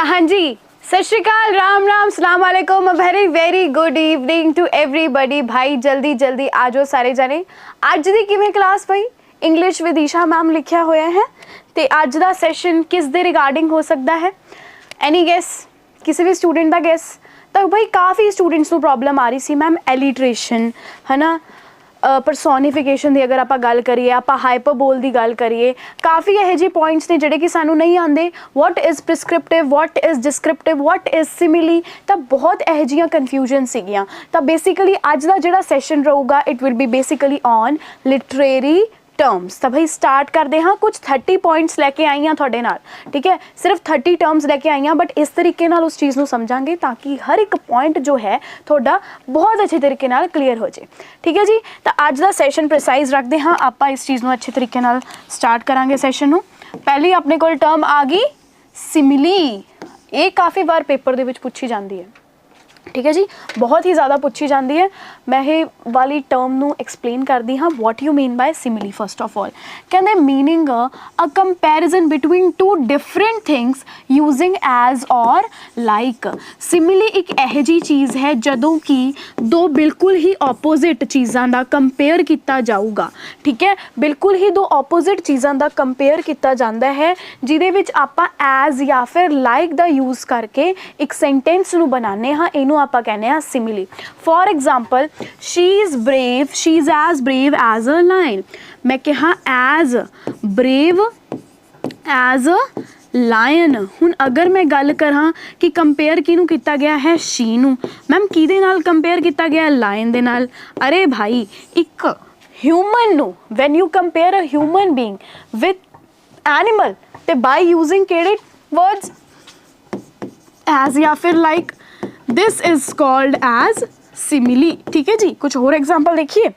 हाँ जी, सत श्री अकाल, राम राम, सलाम वालेकुम, very very good evening to everybody. भाई जल्दी जल्दी आ जाओ सारे जने। ਅੱਜ ਦੀ ਕਿਵੇਂ class Bhai? English with Isha ma'am ਲਿਖਿਆ ਹੋਇਆ ਹੈ ਤੇ ਅੱਜ ਦਾ ਸੈਸ਼ਨ ਕਿਸ ਦੇ ਰਿਗਾਰਡਿੰਗ ਹੋ ਸਕਦਾ ਹੈ? ਐਨੀ ਗੈਸ? ਕਿਸੇ ਵੀ ਸਟੂਡੈਂਟ ਦਾ ਗੈਸ? ਤਾਂ ਭਾਈ ਕਾਫੀ ਸਟੂਡੈਂਟਸ ਨੂੰ ਪ੍ਰੋਬਲਮ ਆ ਰਹੀ ਸੀ ਮੈਮ ਐਲੀਟਰੇਸ਼ਨ ਹੈ ਨਾ, ਪਰਸੋਨੀਫਿਕੇਸ਼ਨ ਦੀ ਅਗਰ ਆਪਾਂ ਗੱਲ ਕਰੀਏ, ਆਪਾਂ ਹਾਈਪਰਬੋਲ ਦੀ ਗੱਲ ਕਰੀਏ, ਕਾਫੀ ਇਹੋ ਜਿਹੇ ਪੁਆਇੰਟਸ ਨੇ ਜਿਹੜੇ ਕਿ ਸਾਨੂੰ ਨਹੀਂ ਆਉਂਦੇ। What is prescriptive, what is descriptive, what is simile, ਤਾਂ ਬਹੁਤ ਇਹੋ ਜਿਹੀਆਂ ਕਨਫਿਊਜ਼ਨ ਸੀਗੀਆਂ। ਤਾਂ ਬੇਸਿਕਲੀ ਅੱਜ ਦਾ ਜਿਹੜਾ ਸੈਸ਼ਨ ਰਹੂਗਾ it will be basically on literary terms. तो भाई स्टार्ट करते हाँ, कुछ 30 पॉइंट्स लैके आई हाँ थोड़े नाल, ठीक है, सिर्फ 30 टर्म्स लैके आई हाँ, बट इस तरीके नाल उस चीज़ को समझांगे ताकि हर एक पॉइंट जो है थोड़ा बहुत अच्छे तरीके नाल क्लीयर हो जाए, ठीक है जी। तो अज का सैशन प्रिसाइज रखते हाँ, आप इस चीज़ को अच्छे तरीके नाल स्टार्ट करांगे सैशन। पहली अपने को टर्म आ गई सिमिली। ये काफ़ी बार पेपर दे विच पूछी जाती है, ठीक है जी, बहुत ही ज़्यादा पूछी जाती है। मैं ये वाली टर्म नू एक्सप्लेन करती हाँ, what you mean by simile. First of all कहते meaning a comparison between two different things using as और लाइक। सिमिली एक यह जी चीज़ है जदों कि दो बिल्कुल ही ऑपोजिट चीज़ों का कंपेयर किया जाऊगा, ठीक है, बिल्कुल ही दो ऑपोजिट चीज़ों का कंपेयर किया जाता है जिहदे विच आपां एज या फिर लाइक का यूज़ करके एक सेंटेंस नू बनाने हाँ, इनू आपां कहने हाँ simile. For example she is brave, she is as brave as a lion. मैं कहा as brave as a lion. हुण अगर मैं गल करा कि कंपेयर किनू किया गया है, शी नू, मैम किहदे नाल कंपेयर किया गया, लायन दे नाल। अरे भाई एक ह्यूमन नू when you compare a human being with animal ते बाय यूजिंग केड़े वर्ड्स, एज या फिर like, this is called as simile, ठीक है जी। कुछ और एग्जाम्पल देखिए,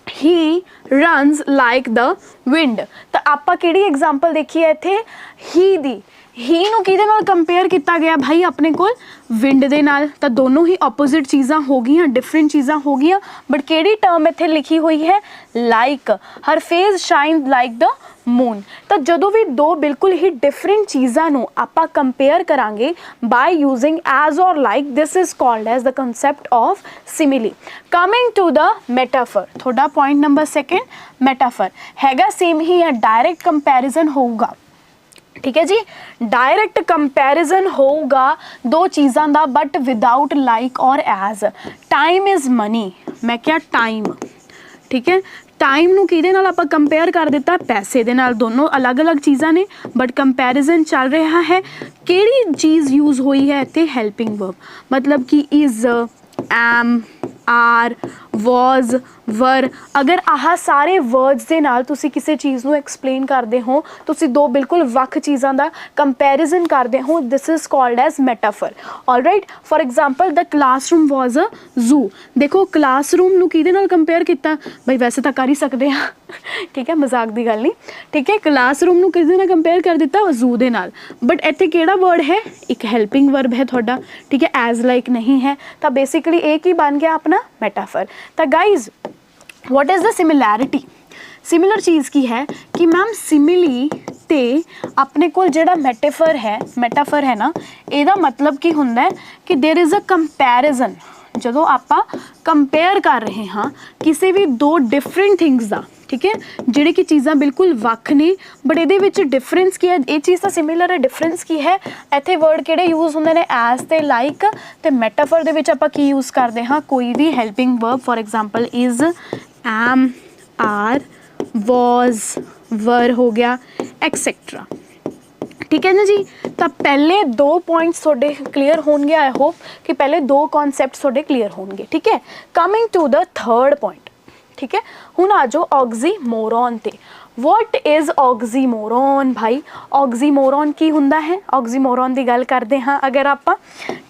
he runs like the wind. तो आप किहड़ी एग्जाम्पल देखी है इत्थे, ही दी। ही नू किहदे नाल कंपेयर किया गया भाई अपने कोल, विंड दे नाल। तो दोनों ही ऑपोजिट चीज़ां हो गई, डिफरेंट चीज़ां हो गई, बट किहड़ी टर्म इत्थे लिखी हुई है, like. Her face shine like the moon. तो जदों भी दो बिल्कुल ही डिफरेंट चीज़ों नू आपां कंपेयर करांगे बाय यूजिंग एज और like, this is called as the concept of simile. Coming to the metaphor, थोड़ा पॉइंट नंबर सेकेंड, मेटाफर हैगा सेम ही है, डायरेक्ट कंपैरिजन होगा, ठीक है जी, डायरेक्ट कंपैरिजन होगा दो चीज़ों का बट विदाउट लाइक और एज। टाइम इज़ मनी, मैं क्या टाइम, ठीक है, टाइम नू किहदे नाल आपां कंपेयर कर दिता, पैसे दे नाल। दोनों अलग अलग चीज़ां ने बट कंपैरिजन चल रहा है। किहड़ी चीज़ यूज़ हुई है इत्थे, हेल्पिंग वर्ब, मतलब कि इज़, एम, आर, वॉज, वर। अगर आह सारे वर्ड्स के नाल तुसी किसी चीज़ को एक्सप्लेन करते हो, तुसी दो बिल्कुल वक् चीज़ों का कंपैरिजन करते हो, this is called as metaphor. All right, for example the classroom was a zoo. देखो क्लासरूम नू किहदे नाल कंपेयर किया भाई, वैसे तो कर ही सकते हैं, ठीक है, मजाक की गल नहीं, ठीक है, क्लासरूम नू किहदे नाल कंपेयर कर दिता, जू दे नाल, बट इत्थे किहड़ा वर्ड है, एक हेल्पिंग वर्ब है थोड़ा, ठीक है, एज लाइक नहीं है। तो बेसिकली एक ही बन गया अपना मेटाफर। तो guys what is the similarity, similar चीज़ की है कि मैम सिमिली ते अपने को जेड़ा मेटाफर है ना, ਇਹਦਾ मतलब की हुंदा है कि देयर इज़ अ कंपैरिजन। ਜਦੋਂ ਆਪਾਂ कंपेयर कर रहे हाँ किसी भी दो डिफरेंट थिंग्स का, ठीक है, ਜਿਹੜੇ कि चीज़ां बिल्कुल ਵੱਖ ने बट ਇਹਦੇ ਵਿੱਚ डिफरेंस की है, ये चीज़ तो सिमिलर है, डिफरेंस की है, ਇੱਥੇ वर्ड ਕਿਹੜੇ यूज़ ਹੁੰਦੇ ने, एज ते लाइक। तो मैटाफर ਦੇ ਵਿੱਚ ਆਪਾਂ ਕੀ यूज़ करते हाँ, कोई भी helping verb, for example is, am, are, was, were हो गया, एक्सेट्रा, ठीक है ना जी। तो पहले दो पॉइंट्स थोड़े क्लीयर होंगे, आई होप कि पहले दो कॉन्सैप्ट थोड़े क्लीयर होंगे, ठीक है। Coming to the third point, ठीक है, हुण आ जाओ ऑक्सीमोरॉन ते। वॉट इज़ ऑक्सीमोरॉन भाई, ऑक्सीमोरॉन की हुंदा है, ऑक्सीमोरॉन की गल करते हाँ अगर आप,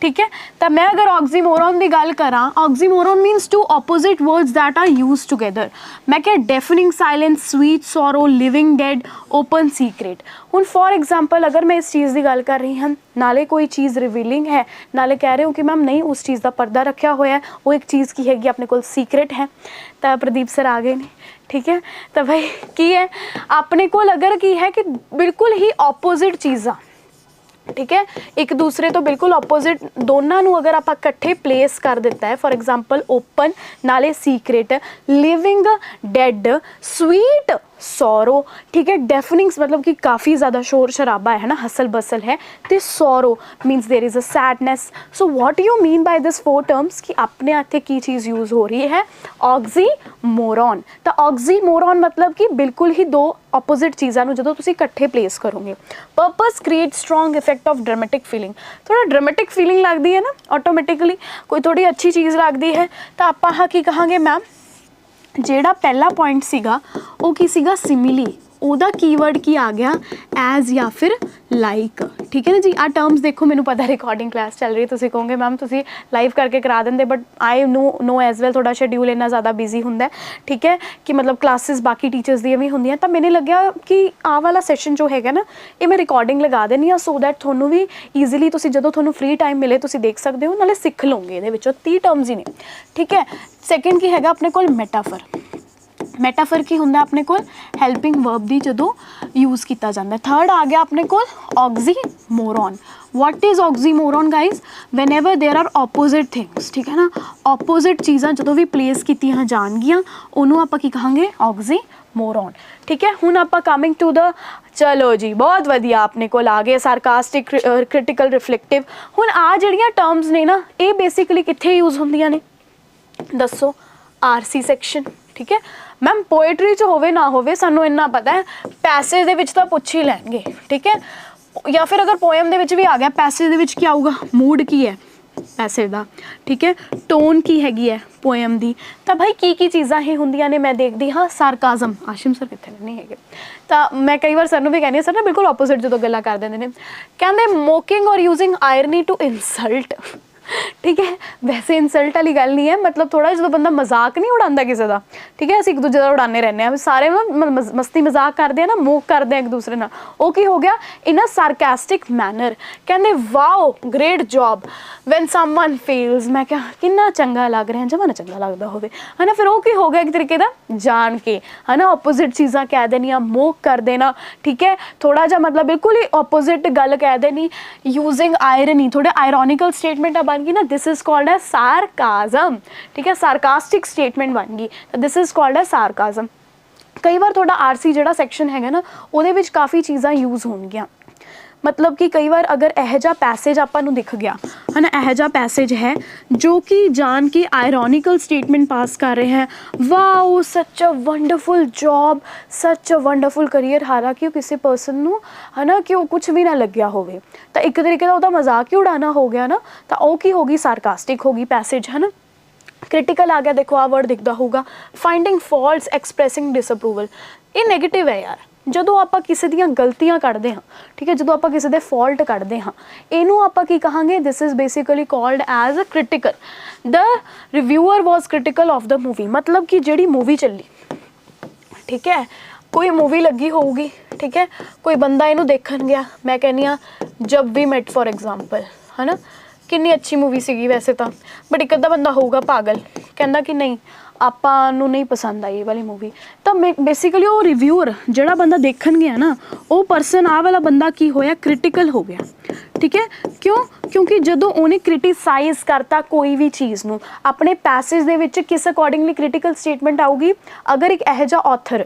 ठीक है। तो मैं अगर ऑक्सीमोरॉन की गल करा, oxymoron means two opposite words that are use together. मैं क्या, deafening silence, sweet sorrow, living dead, open secret. हुण फॉर एग्जाम्पल अगर मैं इस चीज़ की गल कर रही हाँ, नाले कोई चीज़ रिवीलिंग है, नाले कह रहे हो कि मैम नहीं उस चीज़ का पर्दा रखा हुआ है, वो एक चीज़ की हैगी अपने को सीक्रेट है। तो प्रदीप सर आ गए ने, ठीक है। तो भाई की है अपने को अगर की है कि बिल्कुल ही ऑपोजिट चीज़ा ठीक है, एक दूसरे तो बिल्कुल ऑपोजिट दोनों ਨੂੰ अगर आप इकट्ठे प्लेस कर दिता है, फॉर एग्जाम्पल ओपन नाले secret, living dead, sweet sorrow, ठीक है, डेफनिंग्स मतलब कि काफ़ी ज़्यादा शोर शराबा है ना, हसल बसल है, तो sorrow मीनस there is a sadness. So what you mean by this 4 terms कि अपने इत्थे की चीज़ यूज़ हो रही है, ऑक्सीमोरॉन। तो ऑक्सीमोरॉन मतलब कि बिल्कुल ही दो ऑपोजिट चीज़ों जो तुम इकट्ठे प्लेस करोगे। Purpose create strong effect of dramatic feeling, थोड़ा ड्रामेटिक फीलिंग लगती है ना ऑटोमैटिकली, कोई थोड़ी अच्छी चीज़ लगती है तो आप हाँ की कहांगे मैम, ਜਿਹੜਾ पहला पॉइंट सीगा वो की सीगा सिमिली, ਉਹਦਾ कीवर्ड की आ गया एज या फिर लाइक, ठीक है ना जी। आ टर्म्स देखो, मैंने पता रिकॉर्डिंग क्लास चल रही, तुम कहोगे मैम तुम लाइव करके करा देंगे, but I know as well थोड़ा शेड्यूल इन्ना ज़्यादा बिजी होंगे, ठीक है, कि मतलब क्लासिस बाकी टीचर्स दी भी होंगे, तो मैंने लग्या कि आ वाला सैशन जो है ना ये मैं रिकॉर्डिंग लगा देनी हाँ, सो दैट थोनों भी ईजिली जो थोनों फ्री टाइम मिले तुम देख सकते हो, नाले सीख लोगे। ये 30 टर्म्स ही ने, ठीक है। सैकेंड की है अपने को मैटाफर, मैटाफर की होंगे अपने को हैल्पिंग वर्ब दी जो यूज़ किया जाता है। थर्ड आ गया अपने को oxymoron. What is oxymoron guys, whenever there are opposite things, ठीक है ना, ऑपोजिट चीज़ा जो भी प्लेस की जाएगियाँ उन्होंने आप की कहांगे ऑक्सीमोरॉन, ठीक है। हुण आप कमिंग टू द, चलो जी बहुत वधिया अपने को आ गए सारकास्टिक, क्रिटिकल, रिफ्लेक्टिव। हुण आ जिहड़ियां टर्म्स ने ना ये बेसिकली कित्थे यूज़ होंदियां ने दसो, आरसी सैक्शन, ठीक है मैम। पोएट्री च होवे ना होवे सानू इन्ना पता है, पैसेज दे विच तां पुछ ही लैणगे, ठीक है, या फिर अगर पोएम दे विच भी आ गया, पैसेज दे विच क्या आऊगा, मूड की है पैसेज दा, ठीक है, टोन की हैगी है पोएम दी, तो भाई की चीज़ां ही होंदियां ने। मैं देखती हाँ सारकाज़म, आशिम सर कित्थे नहीं है, तो मैं कई बार सर नूं भी कहनी सर ना बिल्कुल ऑपोजिट जो गल्लां कर देंदे ने, कहंदे मोकिंग और यूजिंग आयरनी टू इंसल्ट, ठीक है, वैसे इंसल्ट वाली गल नहीं है, मतलब थोड़ा जो बंदा मजाक नहीं उड़ाता किसी का, ठीक है, असीं एक दूजे का उड़ाने रहने हैं सारे ना, मस्ती मजाक करते हैं ना, मोक करते हैं एक दूसरे नाल, वो की हो गया इन अ सारकैस्टिक मैनर। कहते wow great job when someone fails, मैं क्या कितना चंगा लग रहा है, जमा ना चंगा लगता होवे, है ना, फिर वो की हो गया एक तरीके का जान के, है ना, ऑपोजिट चीज़ां कह देनियां, मोक कर देना, ठीक है, थोड़ा जा मतलब बिल्कुल ही ऑपोजिट गल कह देनी, यूजिंग आयरनी, थोड़े आयरॉनिकल स्टेटमेंट बन गई ना, दिस इज कॉल्ड एज सारकाज़म, ठीक है, सारकास्टिक स्टेटमेंट बन गई, दिस इज कॉल्ड एज सारकाज़म। कई बार थोड़ा आरसी जिहड़ा सैक्शन है ना उहदे विच काफ़ी चीज़ां यूज़ होणगियां, मतलब कि कई बार अगर यह जा पैसेज आपां नूं दिख गया है ना, यह जा पैसेज है जो कि जान के आयरॉनिकल स्टेटमेंट पास कर रहे हैं, wow such a wonderful job, such a wonderful career, हालांकि किसी पर्सन नूं है ना कि वो कुछ भी ना लग्या होवे, तो एक तरीके का उहदा मजाक ही उड़ाना हो गया ना, तो वो की होगी सारकास्टिक होगी पैसेज, है ना। क्रिटिकल आ गया, देखो आ वर्ड दिखता होगा, फाइंडिंग फॉल्ट्स, एक्सप्रैसिंग डिसअप्रूवल, ये नैगेटिव है यार। ਜਦੋਂ ਆਪਾਂ ਕਿਸੇ ਦੀਆਂ ਗਲਤੀਆਂ ਕੱਢਦੇ ਹਾਂ, ਠੀਕ ਹੈ, ਜਦੋਂ ਆਪਾਂ ਕਿਸੇ ਦੇ ਫਾਲਟ ਕੱਢਦੇ ਹਾਂ, ਇਹਨੂੰ ਆਪਾਂ ਕੀ ਕਹਾਂਗੇ, this is basically called as a critical. The reviewer was critical of the movie, मतलब कि ਜਿਹੜੀ मूवी ਚੱਲੀ, ठीक है, कोई मूवी लगी होगी, ठीक है, कोई बंदा इनू देखन गया, मैं कहनी हाँ जब वी मेट फॉर एग्जाम्पल, है ना, कितनी अच्छी मूवी सीगी वैसे तो, बट एक अद्धा बंदा होगा पागल, कहना कि नहीं ਆਪਾਂ ਨੂੰ नहीं पसंद आई वाली मूवी, तो बेसिकली वो रिव्यूअर ਜਿਹੜਾ ਬੰਦਾ ਦੇਖਣ ਗਿਆ ਨਾ, ਉਹ ਪਰਸਨ ਆ ਵਾਲਾ ਬੰਦਾ ਕੀ ਹੋਇਆ, ਕ੍ਰਿਟੀਕਲ ਹੋ ਗਿਆ, ठीक है, क्यों, क्योंकि ਜਦੋਂ ਉਹਨੇ क्रिटिसाइज़ करता कोई भी चीज़ ਨੂੰ, ਆਪਣੇ पैसेज ਦੇ ਵਿੱਚ किस अकॉर्डिंगली क्रिटिकल स्टेटमेंट आऊगी, अगर एक ਇਹੋ ਜਿਹਾ ऑथर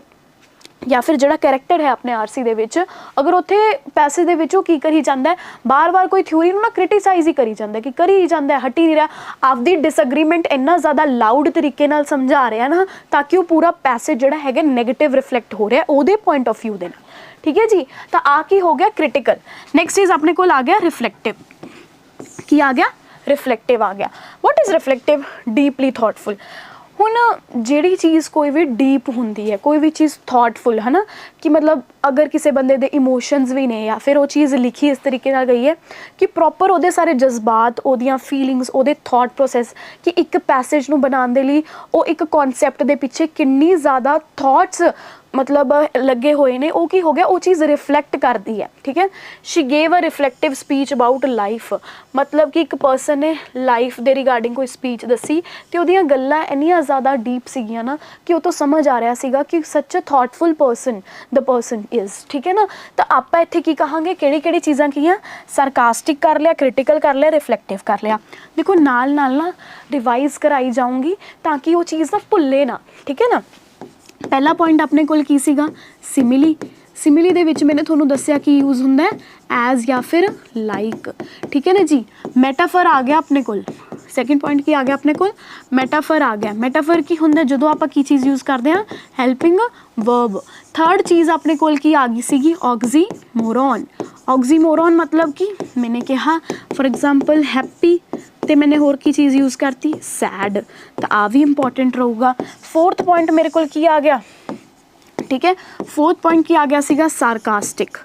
या फिर जो करैक्टर है अपने आरसी दे विच, अगर उत्थे पैसे दे विच की करी जाता है, बार बार कोई थ्योरी ना क्रिटिसाइज़ ही करी जाता है, कि करी जाता है, हटी नहीं रहा, आपकी डिसएग्रीमेंट इन्ना ज़्यादा लाउड तरीके नाल समझा रहा है ना, ताकि वो पूरा पैसे जोड़ा है नैगेटिव रिफ्लैक्ट हो रहा है वो पॉइंट ऑफ व्यू देना, ठीक है जी। तो आ की हो गया क्रिटिकल। नैक्सट चीज़ अपने को आ गया रिफ्लैक्टिव, की आ गया रिफ्लैक्टिव आ गया। What is reflective, deeply thoughtful. हुण जिहड़ी चीज़ कोई भी डीप होंदी है, कोई भी चीज़ थॉटफुल, है ना, कि मतलब अगर किसी बंदे दे इमोशनस भी ने, या फिर वो चीज़ लिखी इस तरीके नाल गई है कि प्रॉपर उहदे सारे जज्बात, उहदियां फीलिंग्स, उहदे थॉट प्रोसैस, कि एक पैसेज नूं बनाउण दे लई वो एक कॉन्सैप्ट दे पिछे किन्नी ज़्यादा थॉट्स मतलब लगे हुए ने वो की हो गया, वो चीज़ रिफ्लैक्ट करती है, ठीक है। She gave a reflective speech about life, मतलब कि एक पर्सन ने लाइफ ਦੇ ਰਿਗਾਰਡਿੰਗ ਕੋਈ ਸਪੀਚ ਦੱਸੀ ਤੇ ਉਹਦੀਆਂ ਗੱਲਾਂ ਇੰਨੀਆਂ ਜ਼ਿਆਦਾ ਡੀਪ ਸੀਗੀਆਂ ਨਾ ਕਿ ਉਹ ਤੋਂ ਸਮਝ ਆ ਰਿਹਾ ਸੀਗਾ ਕਿ ਸੱਚ ਅ ਥਾਟਫੁਲ ਪਰਸਨ ਦ ਪਰਸਨ ਇਜ਼, ਠੀਕ ਹੈ ਨਾ। ਤਾਂ ਆਪਾਂ ਇੱਥੇ ਕੀ ਕਹਾਂਗੇ, ਕਿਹੜੀ ਕਿਹੜੀ ਚੀਜ਼ਾਂ ਕੀਆਂ, ਸਰਕਾਸਟਿਕ ਕਰ ਲਿਆ, ਕ੍ਰਿਟੀਕਲ ਕਰ ਲਿਆ, ਰਿਫਲੈਕਟਿਵ ਕਰ ਲਿਆ। ਦੇਖੋ ਨਾਲ ਨਾਲ ਨਾ ਰਿਵਾਈਜ਼ ਕਰਾਈ ਜਾਊਂਗੀ ਤਾਂ ਕਿ ਉਹ ਚੀਜ਼ ਨਾ ਭੁੱਲੇ ਨਾ, ਠੀਕ ਹੈ ਨਾ। ਪਹਿਲਾ ਪੁਆਇੰਟ ਆਪਣੇ ਕੋਲ ਕੀ ਸੀਗਾ, ਸਿਮਿਲੀ। ਸਿਮਿਲੀ ਦੇ ਵਿੱਚ ਮੈंने ਤੁਹਾਨੂੰ ਦੱਸਿਆ ਕੀ ਯੂਜ਼ ਹੁੰਦਾ ਹੈ, ਐਜ਼ ਜਾਂ ਫਿਰ ਲਾਈਕ, ਠੀਕ ਹੈ ਨਾ ਜੀ। ਮੈਟਾਫਰ ਆ ਗਿਆ ਆਪਣੇ ਕੋਲ, ਸੈਕਿੰਡ ਪੁਆਇੰਟ ਕੀ ਆ ਗਿਆ ਆਪਣੇ ਕੋਲ, ਮੈਟਾਫਰ ਆ ਗਿਆ। ਮੈਟਾਫਰ ਕੀ ਹੁੰਦਾ, ਜਦੋਂ ਆਪਾਂ ਕੀ ਚੀਜ਼ ਯੂਜ਼ ਕਰਦੇ ਹਾਂ, ਹੈਲਪਿੰਗ ਵਰਬ। ਥਰਡ ਚੀਜ਼ ਆਪਣੇ ਕੋਲ ਕੀ ਆ ਗਈ ਸੀਗੀ, ऑक्सीमोरॉन। ऑक्सीमोरॉन मतलब कि मैंने कहा फॉर एग्जाम्पल हैप्पी तो मैंने होर की चीज़ यूज़ करती, सैड, तो आ भी इंपॉर्टेंट रहूगा। फोर्थ पॉइंट मेरे को की आ गया, ठीक है। फोर्थ पॉइंट की आ गया सीगा सार्कास्टिक।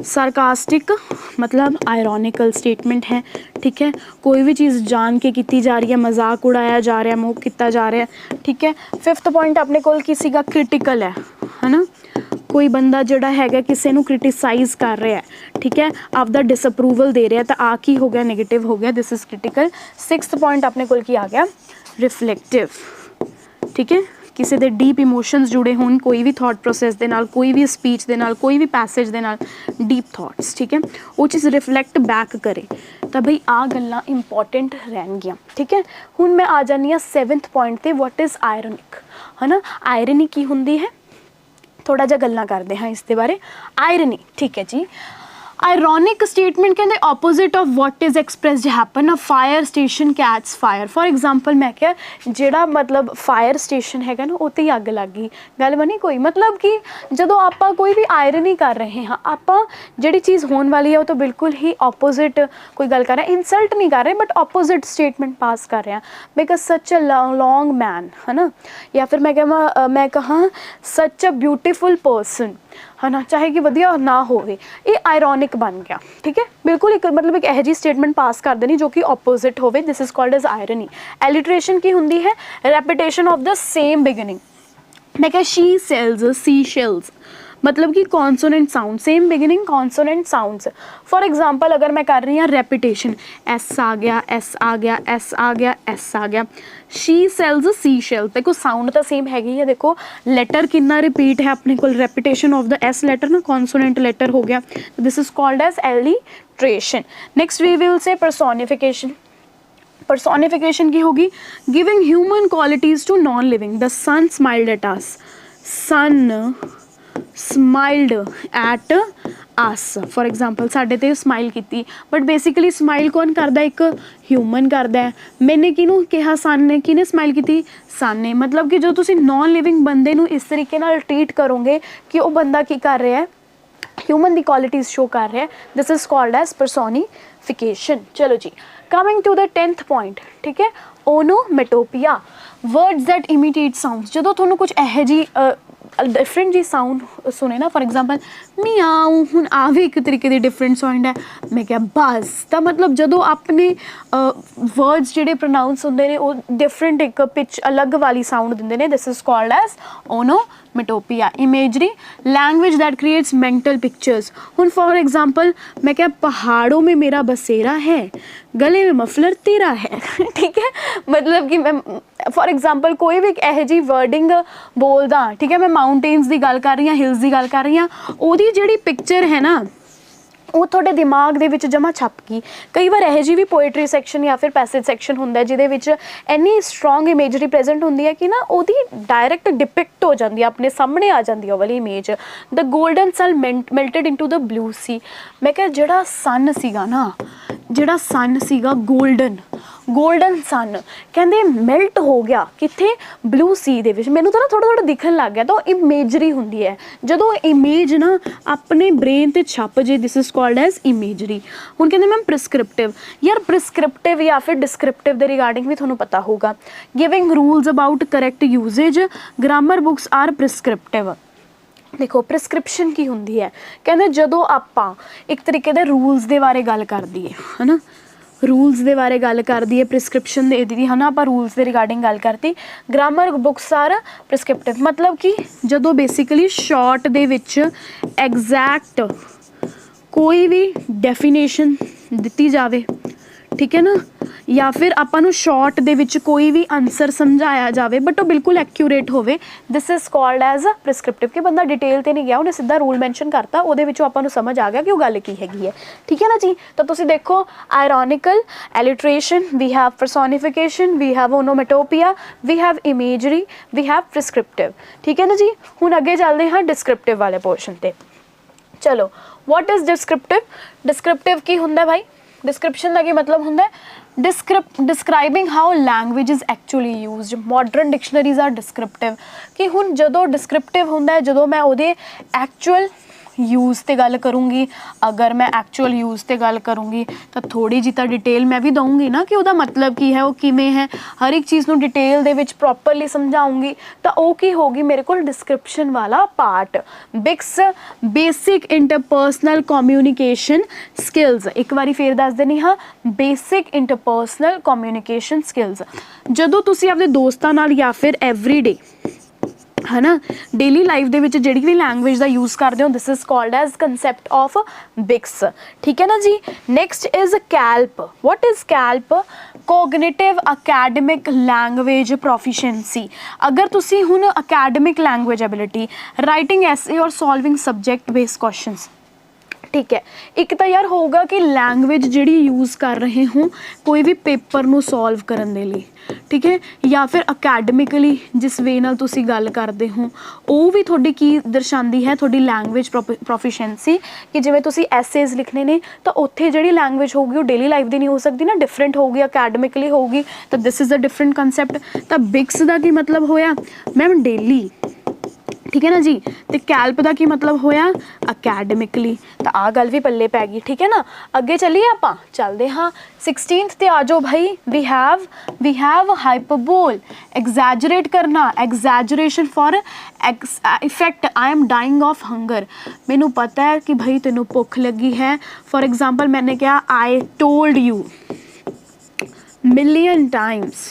सार्कास्टिक मतलब आयरॉनिकल स्टेटमेंट है, ठीक है। कोई भी चीज़ जान के की जा रही है, मजाक उड़ाया जा रहा है, मोह किया जा रहा है, ठीक है। फिफ्थ पॉइंट अपने कोल की सीगा क्रिटिकल है ना, कोई बंदा जोड़ा है किसी को क्रिटिसाइज कर रहा है, ठीक है, आपका डिसअप्रूवल दे रहा है, तो आ की हो गया, नेगेटिव हो गया, this is critical. Sixth point अपने कोल की आ गया, रिफ्लैक्टिव, ठीक है। किसी के डीप इमोशंस जुड़े होन, कोई भी थॉट प्रोसैस के नाल, कोई भी स्पीच के नाल, कोई भी पैसेज के नाल, डीप थॉट्स, ठीक है, वो चीज़ रिफ्लैक्ट बैक करे, तो बई आ गल्लां इंपॉर्टेंट रहनगियां, ठीक है। हुण मैं आ जानी हाँ सैवंथ पॉइंट ते, वॉट इज़ आयरनिक, है ना। आयरनी की हुंदी है, थोड़ा जा गल्लां करते हैं इसके बारे। आयरनी, ठीक है जी। आयरॉनिक स्टेटमेंट कहते opposite of what is expressed happen, a fire station catch fire. For example मैं क्या ਜਿਹੜਾ मतलब फायर स्टेशन हैगा ना उत्ते ही अग लग गई, गल बनी कोई, मतलब कि जदों आपां कोई भी आयरनी कर रहे हाँ, आपां जिहड़ी चीज़ होने वाली है वो तो बिल्कुल ही ऑपोजिट कोई गल कर रहे हैं, इंसल्ट नहीं कर रहे बट ऑपोजिट स्टेटमेंट पास कर रहे हैं। Because such a long man, है ना, या फिर मैं कहाँ सच अ ब्यूटीफुल पर्सन, है ना, चाहे कि वधिया ना होवे, ये आयरॉनिक बन गया, ठीक है। बिल्कुल एक मतलब एक यह जी स्टेटमेंट पास कर देनी जो कि ऑपोजिट होवे, this is called as irony. Alliteration की हुंदी है, repetition of the same beginning. मैं क्या, शी सेल्स सी शेल्स, मतलब कि consonant sound, same beginning consonant sounds. For example अगर मैं कर रही हूँ रेपिटेशन, एस आ गया, एस आ गया, एस आ गया, एस आ गया, शी सेल्स सी शेल्स, देखो साउंड तो सेम हैगी है, देखो लेटर कितना रिपीट है अपने को, repetition of the S letter ना, कॉन्सोनेंट लेटर हो गया, this is called as alliteration. Next we will say personification. Personification की होगी, giving human qualities to non living. The sun smiled at us, sun smiled at us, for example साढ़े ते smile की, but basically smile कौन करता, एक human करता है। मैंने किनू कहा, सन ने, किने स्माइल की, सन ने। मतलब कि जो तुम नॉन लिविंग बंदे नू इस तरीके नाल ट्रीट करोगे कि वो बंदा की कर रहा है, ह्यूमन दी क्वालिटीज़ शो कर रहा है, this is called as personification. चलो जी, coming to the 10th point, ठीक है, onomatopoeia, words that imitate sounds. जो थोनों कुछ यह जी डिफरेंट जी साउंड सुने ना, फॉर एग्जाम्पल मियाऊ, हुण आ भी एक तरीके की डिफरेंट साउंड है। मैं क्या, बस, तो मतलब जो अपने वर्ड्स जिहड़े प्रोनाउंस होंदे ने वो डिफरेंट एक पिच अलग वाली साउंड दिंदे ने, this is called as onomatopoeia. Imagery, language that creates mental pictures. हुण फॉर एग्जाम्पल मैं क्या, पहाड़ों में मेरा बसेरा है, गले में मफलर तेरा है, ठीक है। मतलब कि मैं फॉर एग्जाम्पल कोई भी यह जी वर्डिंग बोलदा, ठीक है, मैं माउंटेन्स की गल कर रही हाँ, हिल्स की गल कर रही हाँ, ਉਹਦੀ ਜਿਹੜੀ पिक्चर है ना ਉਹ ਤੁਹਾਡੇ ਦਿਮਾਗ ਦੇ ਵਿੱਚ ਜਮਾ ਛਪ ਗਈ। ਕਈ ਵਾਰ ਇਹੋ ਜਿਹੀ ਵੀ ਪੋਇਟਰੀ ਸੈਕਸ਼ਨ ਜਾਂ ਫਿਰ ਪੈਸੇਜ ਸੈਕਸ਼ਨ ਹੁੰਦਾ ਜਿਹਦੇ ਵਿੱਚ ਇੰਨੀ ਸਟਰੋਂਗ ਇਮੇਜਰੀ ਪ੍ਰੈਜ਼ੈਂਟ ਹੁੰਦੀ ਹੈ ਕਿ ਨਾ ਉਹਦੀ ਡਾਇਰੈਕਟ ਡਿਪਿਕਟ ਹੋ ਜਾਂਦੀ ਹੈ, ਆਪਣੇ ਸਾਹਮਣੇ ਆ ਜਾਂਦੀ ਹੈ ਉਹ ਵਾਲੀ image. The golden sun melted into the blue sea. ਮੈਂ ਕਿਹਾ ਜਿਹੜਾ ਸਨ ਸੀਗਾ ਨਾ, ਜਿਹੜਾ ਸਨ ਸੀਗਾ ਗੋਲਡਨ सन कहते मैल्ट हो गया कितने, ब्लू सी दे विच। मैनू तो ना थोड़ा थोड़ा दिखन लग गया, तो इमेजरी होंदी है जो इमेज ना अपने ब्रेन ते छप जे, this is called as imagery. हुण कहते मैम प्रिस्क्रिप्टिव, यार प्रिस्क्रिप्टिव या फिर डिस्क्रिप्टिव के रिगार्डिंग भी थोड़ा पता होगा। Giving rules about correct usage, grammar books are prescriptive. देखो प्रिस्क्रिप्शन की होंदी है, कहते जदों आपां एक तरीके दे रूल्स दे बारे गल कर दईए, है ना, रूल्स ਦੇ ਬਾਰੇ ਗੱਲ ਕਰਦੀ ਹੈ, ਪ੍ਰਿਸਕ੍ਰਿਪਸ਼ਨ ਦੇ ਦੀ ਹੈ ਨਾ, ਆਪਾਂ ਰੂਲਸ ਦੇ ਰਿਗਾਰਡਿੰਗ ਗੱਲ ਕਰਤੀ। ਗ੍ਰਾਮਰ ਬੁੱਕਸ ਆਰ ਪ੍ਰਿਸਕ੍ਰਿਪਟਿਵ, ਮਤਲਬ ਕਿ ਜਦੋਂ ਬੇਸਿਕਲੀ ਸ਼ਾਰਟ ਦੇ ਵਿੱਚ ਐਗਜ਼ੈਕਟ ਕੋਈ ਵੀ ਡੈਫੀਨੇਸ਼ਨ ਦਿੱਤੀ ਜਾਵੇ, ਠੀਕ ਹੈ ਨਾ, ਜਾਂ ਫਿਰ ਆਪਾਂ ਨੂੰ ਸ਼ਾਰਟ ਦੇ ਵਿੱਚ ਕੋਈ ਵੀ ਆਨਸਰ ਸਮਝਾਇਆ ਜਾਵੇ ਬਟ ਉਹ ਬਿਲਕੁਲ ਐਕਿਊਰੇਟ ਹੋਵੇ, ਦਿਸ ਇਜ਼ ਕਾਲਡ ਐਜ਼ ਪ੍ਰਿਸਕ੍ਰਿਪਟਿਵ। ਕਿ ਬੰਦਾ ਡਿਟੇਲ ਤੇ ਨਹੀਂ ਗਿਆ, ਉਹਨੇ ਸਿੱਧਾ ਰੂਲ ਮੈਂਸ਼ਨ ਕਰਤਾ, ਉਹਦੇ ਵਿੱਚੋਂ ਆਪਾਂ ਨੂੰ ਸਮਝ ਆ ਗਿਆ ਕਿ ਉਹ ਗੱਲ ਕੀ ਹੈਗੀ ਹੈ, ਠੀਕ ਹੈ ਨਾ ਜੀ। ਤਾਂ ਤੁਸੀਂ ਦੇਖੋ ironical, alliteration, we have personification, we have onomatopoeia, we have imagery, we have prescriptive, ਠੀਕ ਹੈ ਨਾ ਜੀ। ਹੁਣ ਅੱਗੇ ਚੱਲਦੇ ਹਾਂ ਡਿਸਕ੍ਰਿਪਟਿਵ ਵਾਲੇ ਪੋਰਸ਼ਨ ਤੇ। ਚਲੋ what is descriptive? descriptive ਕੀ ਹੁੰਦਾ ਭਾਈ? description ਦਾ ਕੀ ਮਤਲਬ ਹੁੰਦਾ? describing how language is actually used. modern dictionaries are descriptive। ਕਿ ਹੁਣ ਜਦੋਂ descriptive ਹੁੰਦਾ, ਜਦੋਂ ਮੈਂ ਉਹਦੇ actual यूज़ ते गल करूँगी, अगर मैं एक्चुअल यूज़ ते गल करूँगी तो थोड़ी जी तो डिटेल मैं भी दूँगी ना कि उसका मतलब की है, वो किमें है, हर एक चीज़ नूं डिटेल दे विच प्रॉपरली समझाऊँगी, तो वो की होगी मेरे को डिस्क्रिप्शन वाला part. BICS basic interpersonal communication skills, एक बारी फिर दस देनी हाँ, बेसिक इंटरपर्सनल कम्यूनिकेशन स्किल्स। जदों तुसीं अपने दोस्तां नाल या फिर एवरीडे है ना डेली लाइफ दे विच जिहड़ी भी लैंग्वेज का यूज़ करते हो, this is called as concept of BICS, ठीक है ना जी। Next is CALP. What is CALP? Cognitive academic language proficiency. अगर तुसी हुण academic language ability, writing essay और सॉल्विंग सब्जेक्ट बेस्ड क्वेश्चंस, ठीक है। एक तो यार होगा कि लैंग्वेज जिहड़ी यूज़ कर रहे हो कोई भी पेपर नूं सॉल्व करन दे लई, ठीक है, या फिर अकैडमिकली जिस वे नाल तुसी गल करते हो वो भी थोड़ी की दर्शाती है, थोड़ी लैंग्वेज प्रोफिशिएंसी। कि जिवें तुसी एसेज लिखने ने तो उत्थे जिहड़ी लैंग्वेज होगी वो डेली लाइफ दी नहीं हो सकती ना, डिफरेंट होगी, अकैडमिकली होगी, तो this is a different concept. तो बिक्स का की मतलब होया मैम डेली, ठीक है ना जी। तो कैल्प का की मतलब होया अकैडमिकली। तो आ गल भी पल्ले पै गई, ठीक है ना। अगे चलिए आप चलते हाँ 16th ते आ जाओ भाई। वी हैव हाइपरबोल, एग्जैजरेट करना, exaggeration for effect, I am dying of hunger. मैनू पता है कि भाई तेनों भुख लगी है, फॉर एग्जाम्पल मैंने कहा I told you million times,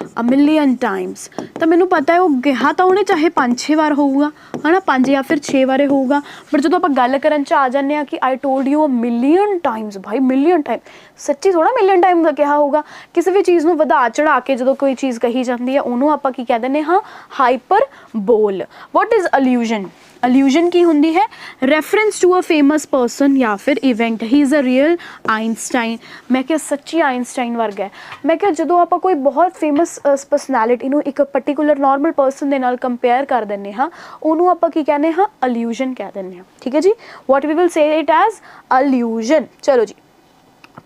a million times, तो मैनू पता है वो कहा तो उन्हें चाहे 5-6 बार होगा, है ना, 5 या फिर 6 बार होगा, बट जो आप गल करन च आ जाने कि I told you a million times, भाई मिलियन टाइम सच्ची थोड़ा मिलियन टाइम का कहा होगा। किसी भी चीज़ को वधा चढ़ा के जो कोई चीज़ कही जाती है उन्होंने आप की कह दें हाँ हाइपर बोल। What is allusion? अल्यूजन की होंगी है reference to a famous person या फिर event. He is a real Einstein. मैं क्या सच्ची आइनस्टाइन वर्ग है। मैं क्या जो आप कोई बहुत फेमस पर्सनैलिटी नूं एक पर्टिकुलर नॉर्मल पर्सन दे नाल कंपेयर कर दें हाँ, उन्होंने आप की कहने हाँ अल्यूजन कह दें, ठीक है जी। What we will say it as allusion. चलो जी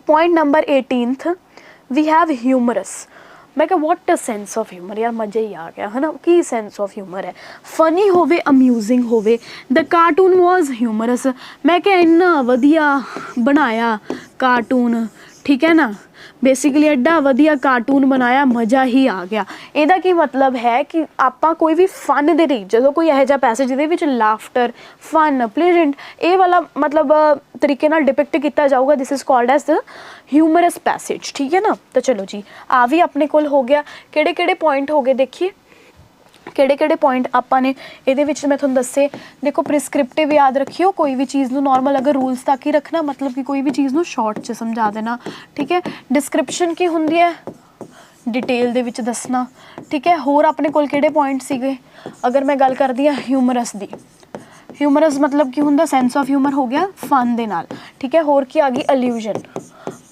point number 18th, we have humorous. मैं क्या what a sense of humour, यार मज़ा ही आ गया है ना। की सेंस ऑफ ह्यूमर है, फनी होवे, अम्यूजिंग होवे। The cartoon was humorous. मैं क्या इन्ना वधिया बनाया कार्टून, ठीक है ना, बेसिकली एडा वधिया कार्टून बनाया, मज़ा ही आ गया। ਇਹਦਾ ਕੀ मतलब है कि ਆਪਾਂ ਕੋਈ भी फन ਦੇ ਲਈ ਜਦੋਂ ਕੋਈ ਇਹੋ ਜਿਹਾ ਪੈਸੇਜ ਜਿਹਦੇ ਵਿੱਚ ਲਾਫਟਰ, फन, प्लेजेंट ਇਹ वाला मतलब तरीके नाल डिपिक्ट किया जाऊगा, this is called as the humorous passage, ठीक है ना। तो चलो जी आ भी अपने कोल हो गया। किहड़े किहड़े पॉइंट हो गए देखिए, किहड़े किहड़े पॉइंट आपां ने इहदे विच मैं तुहानूं दस्से। देखो प्रिस्क्रिप्टिव याद रखियो, कोई भी चीज़ नूं नॉर्मल अगर रूल्स तक ही रखना, मतलब कि कोई भी चीज़ नूं शॉर्ट च समझा देना, ठीक है। डिस्क्रिप्शन की हुंदी है डिटेल दे विच दसना, ठीक है। होर अपने कोल किहड़े पॉइंट सीगे, अगर मैं गल करदी हां ह्यूमरस दी, ह्यूमरस मतलब की हुंदा सेंस ऑफ ह्यूमर हो गया फन दे नाल, ठीक है। होर की आ गई अल्यूजन।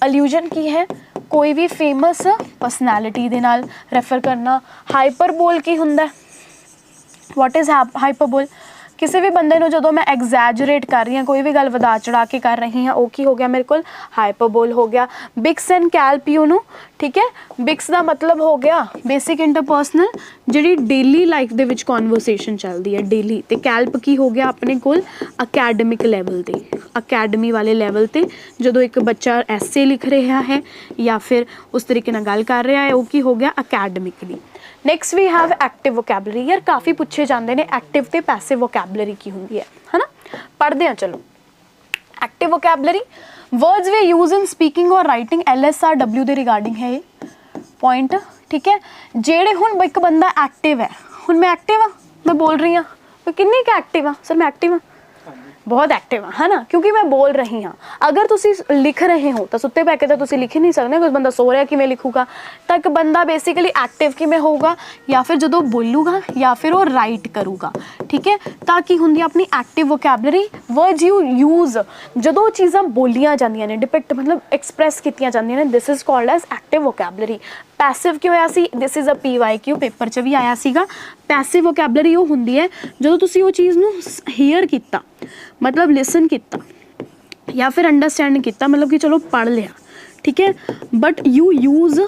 अल्यूजन की है कोई भी फेमस पर्सनैलिटी दे नाल रेफर करना। हाइपरबोल की हुंदा, वॉट इज़ हाइपरबोल? किसी भी बंदे नूं जदों मैं एग्जैजरेट कर रही हाँ, कोई भी गल वधा चढ़ा के कर रही हाँ, वो की हो गया मेरे को हाइपरबोल हो गया। बिक्स एंड कैल्प यूनू, ठीक है। बिक्स का मतलब हो गया बेसिक इंटरपर्सनल, जिहड़ी डेली लाइफ दे विच कॉन्वरसेशन चलती है डेली। तो कैल्प की हो गया अपने कोल अकैडमिक लैवल ते, अकैडमी वाले लैवल ते जदों एक बच्चा एसे लिख रहा है या फिर उस तरीके नाल गल कर रहा है, वो की हो गया academically. Next we have active vocabulary. यार काफ़ी पूछे जाते हैं एक्टिव ते पैसिव वोकैबलरी की होंगी है ना। पढ़ते हैं चलो। Active vocabulary words we use in speaking और राइटिंग LSRW ਦੇ ਰਿਗਾਰਡਿੰਗ ਹੈ ਇਹ पॉइंट, ठीक है। ਜਿਹੜੇ ਹੁਣ ਇੱਕ ਬੰਦਾ एक्टिव है, ਹੁਣ मैं एक्टिव हाँ, मैं बोल रही हाँ, मैं किन्नी क एक्टिव हाँ सर, मैं एक्टिव हाँ, बहुत एक्टिव हाँ, है ना, क्योंकि मैं बोल रही हाँ। अगर तुसी लिख रहे हो तो सुत्ते पै के तो तुसी लिख ही नहीं सकते, कुछ बंदा सो रहा किमें लिखूगा, तो एक बंदा बेसिकली एक्टिव किमें होगा, या फिर जो बोलूगा या फिर वो राइट करूगा, ठीक है। ताकि होंगी अपनी active vocabulary, words you use जो चीज़ां बोलियां जांदियां ने, डिपिक्ट मतलब एक्सप्रैस कीतियां जांदियां ने, this is called as active vocabulary. Passive की होया सी, this is a PYQ paper च भी आया सीगा। पैसिव वोकैबलरी वो हुंदी है जो तुसी वो चीज़ नूं हीयर कीता, मतलब लिसन किया या फिर अंडरस्टैंड किया, मतलब कि चलो पढ़ लिया, ठीक है, बट यू यूज़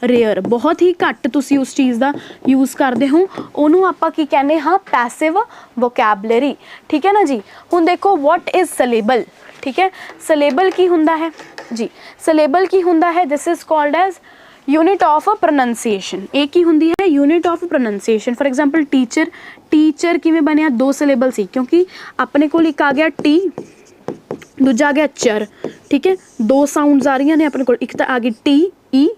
रेयर, बहुत ही घट तुसी उस चीज़ का यूज़ करते हो, उन्होंने आपां की कहने हाँ पैसिव वोकैबलरी, ठीक है ना जी। हुण देखो व्हाट इज़ सिलेबल, ठीक है, सिलेबल की हुंदा है जी, सिलेबल की हुंदा है, this is called as unit of pronunciation. एक ही होंगी है unit of pronunciation. For example teacher, teacher किमें बनया, 2 सिलेबल सी, क्योंकि अपने को एक आ गया टी, दूजा आ गया चर, ठीक है, 2 साउंड्स आ रही ने अपने को, एक तो आ गई टी ई,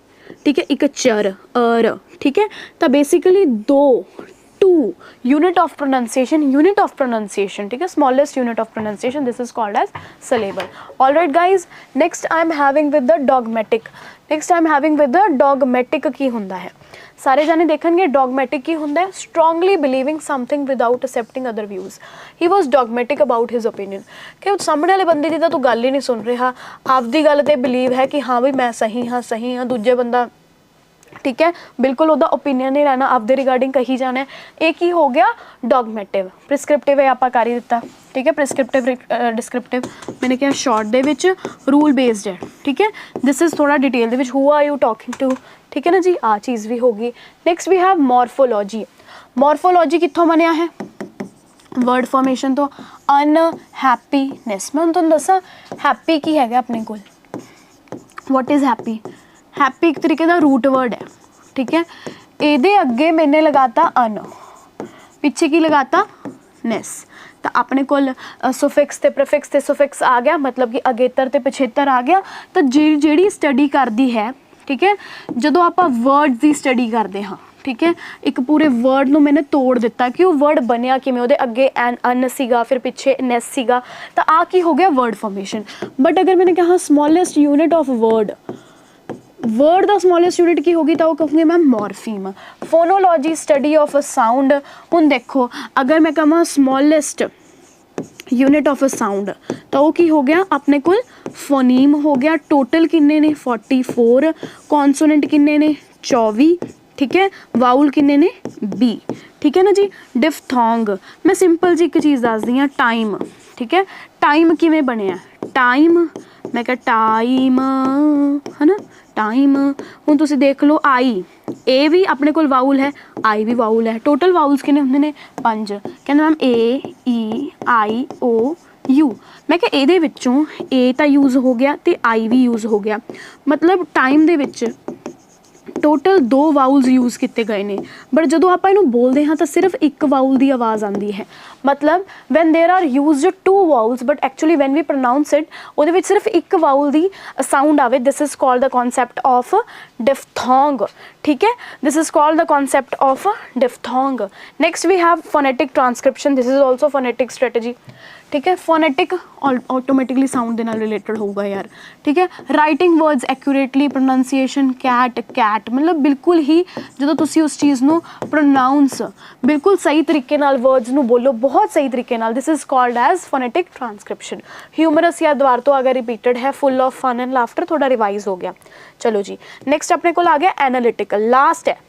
ठीक है, एक चर अर, ठीक है, तो बेसिकली 2 यूनिट ऑफ प्रोनंसिएशन, ठीक है, smallest unit of pronunciation, this is called as syllable. Alright guys, next I am having with the dogmatic. Next I am having with the dogmatic की हुंदा है, सारे जाने देखेंगे डॉगमेटिक की हुंदा है, strongly believing something without accepting other views. He was dogmatic about his opinion, कि सामने वाले बंदे की तो तू गल ही नहीं सुन रहा, आपकी गल ते बिलीव है कि हाँ भी मैं सही हाँ, दूजे बंदा ठीक है बिल्कुल उसका ओपीनियन नहीं रहना, आपके रिगार्डिंग कही जाना है। एक ही हो गया डॉगमेटिव। प्रिस्क्रिप्टिव है आप कर ही दिता, ठीक है, प्रिस्क्रिप्टिव डिस्क्रिप्टिव मैंने क्या शॉर्ट दे विच रूल बेस्ड है, ठीक है, दिस इज़ थोड़ा डिटेल दे which who are you talking to, ठीक है ना जी, आ चीज़ भी होगी। Next we have morphology. Morphology कित्थों बनिया है, वर्ड फॉर्मेशन तो अनहैप्पीनेस। मैं तुहानूं दसां हैप्पी की है अपने को, वॉट इज़ हैप्पी, हैप्पी एक तरीके का रूट वर्ड है, ठीक है, ये अगे मैंने लगाता अन, पिछे की लगाता नेस, तो अपने को सुफिक्स ते प्रीफिक्स ते सुफिक्स आ गया, मतलब कि अगेतर ते पिछेतर आ गया। तो जी स्टडी करती है, ठीक है, जो आप वर्ड्स की स्टडी करते हाँ, ठीक है, एक पूरे वर्ड नूं मैंने तोड़ दिता कि वो वर्ड बनया किवें, उहदे अगे अन सीगा, फिर पिछे नेस सीगा, तो आ की हो गया वर्ड फॉर्मेशन। बट अगर मैंने कहा स्मॉलेस्ट यूनिट ऑफ वर्ड का स्मॉलेस्ट यूनिट की होगी, तो वो कहूँगी ma'am morpheme. Phonology study of a sound. हुण देखो अगर मैं कहा smallest unit of a sound, तो वो की हो गया अपने को फोनीम हो गया। टोटल किन्ने ने 44, कॉन्सोनेंट किन्ने ने 24, ठीक है, वाउल किन्ने ने 20, ठीक है ना जी। डिफथोंग मैं सिंपल जी एक चीज़ दस दी हाँ, टाइम, ठीक है, टाइम किवें बनिया, टाइम मैं क्या टाइम है ना, टाइम। हुण तुसीं देख लो आई, ए भी अपने को वाउल है, आई भी वाउल है, टोटल वाउल्स किन्ने हुंदे ने 5। कहंदे ma'am A E I O you, मैं क्या इहदे विच्चों ए तां यूज़ हो गया ते आई भी यूज़ हो गया, मतलब टाइम दे विच टोटल 2 वाउल्स यूज़ किए गए हैं। बट जो आप इनू बोलते हाँ तो सिर्फ एक वाउल की आवाज़ आती है, मतलब when there are used 2 vowels but actually when we pronounce it वो सिर्फ एक वाउल की साउंड आवे, this is called the concept of diphthong, ठीक है, this is called the concept of diphthong. Next we have phonetic transcription, this is also phonetic strategy, ठीक है, phonetic automatically sound के नाल रिलेटेड होगा यार, ठीक है। Writing words accurately, pronunciation cat cat, मतलब बिल्कुल ही जो तुसी उस चीज़ नू प्रोनाउंस बिल्कुल सही तरीके नाल वर्ड्स नू बोलो, बहुत सही तरीके नाल, this is called as phonetic transcription. Humorous या द्वार तो अगर रिपीटेड है, full of fun and laughter, थोड़ा रिवाइज हो गया। चलो जी नेक्स्ट अपने को आ गया एनालिटिकल, लास्ट है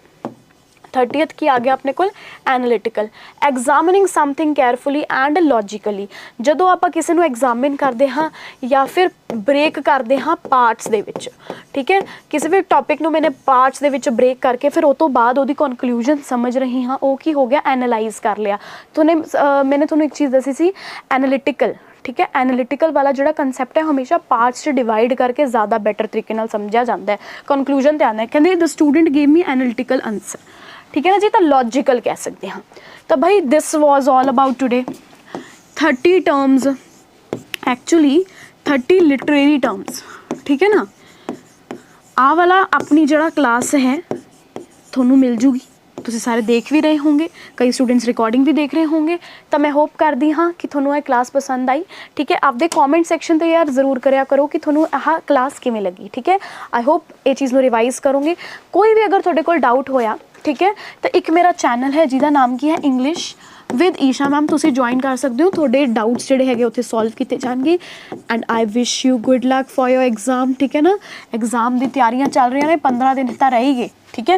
30th की आ गया अपने को analytical. Examining something carefully and logically, जो आप किसी को एग्जामिन करते हाँ या फिर ब्रेक करते हाँ पार्ट्स दे विच, ठीक है, किसी भी टॉपिक मैंने पार्ट्स दे विच ब्रेक करके फिर उस तो बाद वो कनक्लूजन समझ रही हाँ, वो की हो गया एनालाइज कर लिया। तो मैंने थोड़ा एक चीज़ दसी सी एनालिटिकल, ठीक है, एनालिटिकल वाला जो कंसैप्ट है हमेशा पार्ट्स डिवाइड करके ज़्यादा बेटर तरीके नाल समझा जाता है, कनक्लूजन ते आना है। कहते the student gave me analytical answer, ठीक है ना जी, तो लॉजिकल कह सकते हैं। तो भाई this was all about today, 30 terms actually 30 literary terms, ठीक है ना। आ वाला अपनी जड़ा क्लास है ਤੁਹਾਨੂੰ ਮਿਲ ਜੂਗੀ, ਤੁਸੀਂ ਸਾਰੇ ਦੇਖ ਵੀ ਰਹੇ ਹੋਗੇ, ਕਈ ਸਟੂਡੈਂਟਸ ਰਿਕਾਰਡਿੰਗ ਵੀ ਦੇਖ ਰਹੇ ਹੋਗੇ। ਤਾਂ ਮੈਂ ਹੋਪ ਕਰਦੀ ਹਾਂ ਕਿ ਤੁਹਾਨੂੰ ਇਹ ਕਲਾਸ ਪਸੰਦ ਆਈ, ਠੀਕ ਹੈ। ਆਪਦੇ ਕਮੈਂਟ ਸੈਕਸ਼ਨ 'ਤੇ ਯਾਰ ਜ਼ਰੂਰ ਕਰਿਆ ਕਰੋ ਕਿ ਤੁਹਾਨੂੰ ਆਹ ਕਲਾਸ ਕਿਵੇਂ ਲੱਗੀ, ਠੀਕ ਹੈ। ਆਈ ਹੋਪ ਇਹ ਚੀਜ਼ ਨੂੰ ਰਿਵਾਈਜ਼ ਕਰੋਗੇ। ਕੋਈ ਵੀ ਅਗਰ ਤੁਹਾਡੇ ਕੋਲ ਡਾਊਟ ਹੋਇਆ, ਠੀਕ ਹੈ, ਤਾਂ ਇੱਕ ਮੇਰਾ ਚੈਨਲ ਹੈ ਜਿਹਦਾ ਨਾਮ ਕੀ ਹੈ, ਇੰਗਲਿਸ਼ ਵਿਦ ਈਸ਼ਾ ਮੈਮ, ਤੁਸੀਂ ਜੁਆਇਨ ਕਰ ਸਕਦੇ ਹੋ। ਤੁਹਾਡੇ ਡਾਊਟਸ ਜਿਹੜੇ ਹੈਗੇ ਉੱਥੇ ਸੋਲਵ ਕੀਤੇ ਜਾਣਗੇ। And I wish you good luck for your exam, ਠੀਕ ਹੈ ਨਾ। एग्ज़ाम ਦੀ ਤਿਆਰੀਆਂ ਚੱਲ ਰਹੀਆਂ ਨੇ, 15 ਦਿਨ ਤਾਂ ਰਹਿ ਹੀ ਗਏ, ठीक है।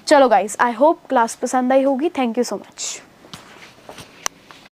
चलो गाइज, आई होप क्लास पसंद आई होगी। Thank you so much.